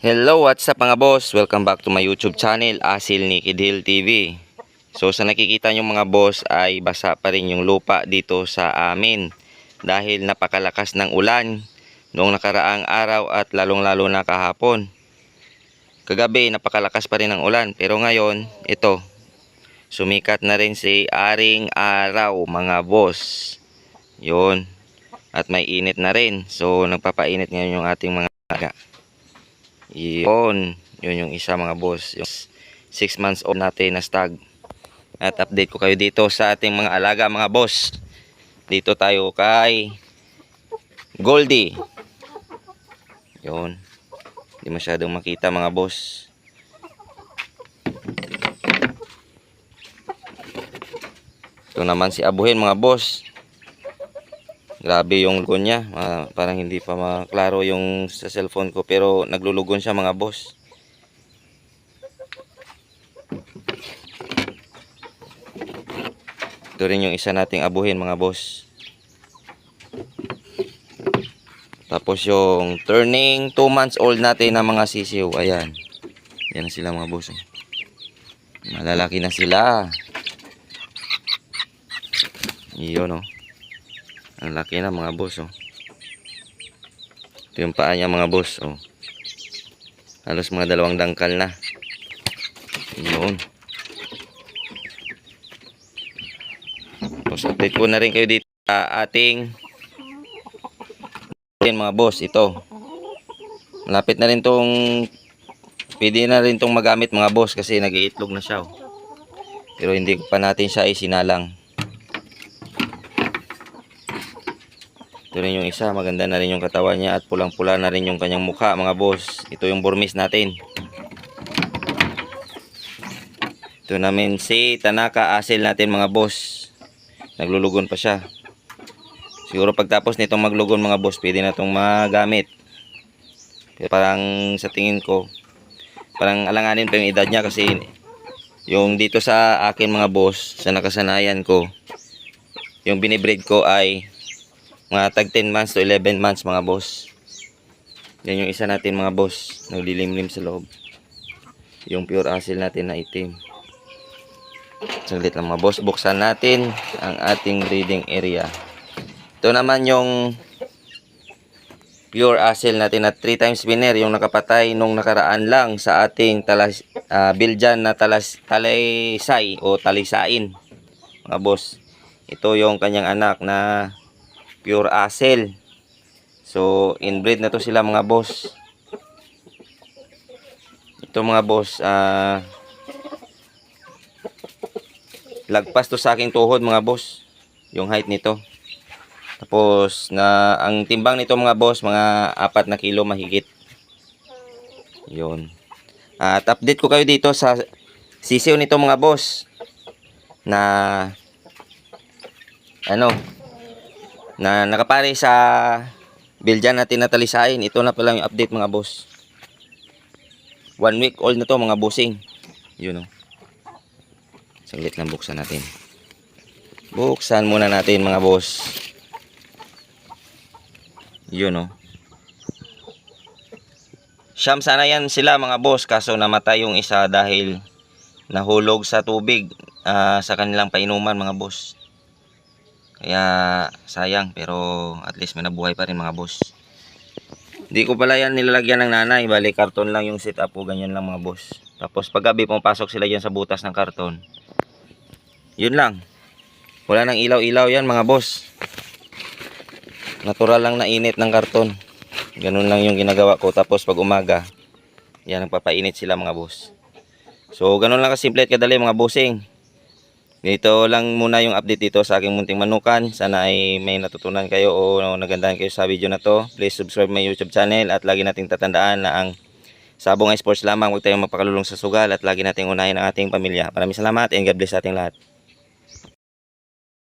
Hello, what's up mga boss? Welcome back to my YouTube channel, Asil Nikidil TV. So sa nakikita nyo mga boss ay basa pa rin yung lupa dito sa amin dahil napakalakas ng ulan noong nakaraang araw at lalong-lalo na kahapon. Kagabi napakalakas pa rin ng ulan pero ngayon ito, sumikat na rin si Aring Araw mga boss. Yun. At may init na rin. So nagpapainit ngayon yung ating mga yun yung isa mga boss, yung 6 months old natin na stag. At update ko kayo dito sa ating mga alaga mga boss. Dito tayo kay Goldie. Yun, hindi masyadong makita mga boss. Ito naman si Abuhin mga boss. Grabe yung lugon niya. Parang hindi pa maklaro yung sa cellphone ko pero naglulugon siya mga boss. Ito rin yung isa nating abuhin mga boss. Tapos yung turning 2 months old natin na mga sisiw. Ayan. Yan na sila mga boss. Malalaki na sila. Iyon oh. Ang laki na mga boss oh. Ito yung paa niya mga boss oh. Halos mga 2 dangkal na. Yun. Tapos update ko na rin kayo dito sa ating mga boss. Ito. Malapit na rin tong pwede na rin tong magamit mga boss kasi nag-iitlog na siya oh. Pero hindi pa natin siya isinalang. Ito rin yung isa, maganda na rin yung katawan niya at pulang-pula na rin yung kanyang mukha mga boss. Ito yung Burmese natin. Ito namin si Tanaka Asil natin mga boss. Naglulugon pa siya. Siguro pagtapos nitong maglugon mga boss, pwede na itong magamit. Pero parang sa tingin ko, parang alanganin pa yung edad niya kasi yung dito sa akin mga boss, sa nakasanayan ko, yung binibreed ko ay mga tag 10 months to 11 months mga boss. Yan yung isa natin mga boss. Naglilimlim sa loob. Yung pure asil natin na itim. Saglit lang mga boss. Buksan natin ang ating breeding area. Ito naman yung pure asil natin na 3 times winner. Yung nakapatay nung nakaraan lang sa ating Belgian na talisay o talisain. Mga boss. Ito yung kanyang anak na pure asil. So inbreed na to sila mga boss. Ito mga boss, lagpas to sa aking tuhod mga boss, yung height nito. Tapos ang timbang nito mga boss, mga 4 na kilo mahigit. Yun. At update ko kayo dito sa sisiw nito mga boss na na nakapare sa Belgian natin na talisain. Ito na pala yung update mga boss. 1 week old na to mga bossing. Yun o. Saglit lang buksan natin. Buksan muna natin mga boss. Yun o. Siyam sana yan sila mga boss. Kaso namatay yung isa dahil nahulog sa tubig sa kanilang painuman mga boss. Kaya sayang pero at least may nabuhay pa rin mga boss. Hindi ko pala yan nilalagyan ng nanay. Bali karton lang yung setup o ganyan lang mga boss. Tapos pag gabi pumapasok sila dyan sa butas ng karton. Yun lang. Wala nang ilaw-ilaw yan mga boss. Natural lang na init ng karton. Ganun lang yung ginagawa ko. Tapos pag umaga, yan nagpapainit sila mga boss. So ganun lang kasimple at kadali mga bossing. Dito lang muna yung update dito sa aking munting manukan. Sana ay may natutunan kayo o nagandahan kayo sa video na to. Please subscribe my YouTube channel at lagi nating tatandaan na ang sabong ay sports lamang. Huwag tayong magpakalulong sa sugal at lagi nating unahin ang ating pamilya. Maraming salamat and God bless sa ating lahat.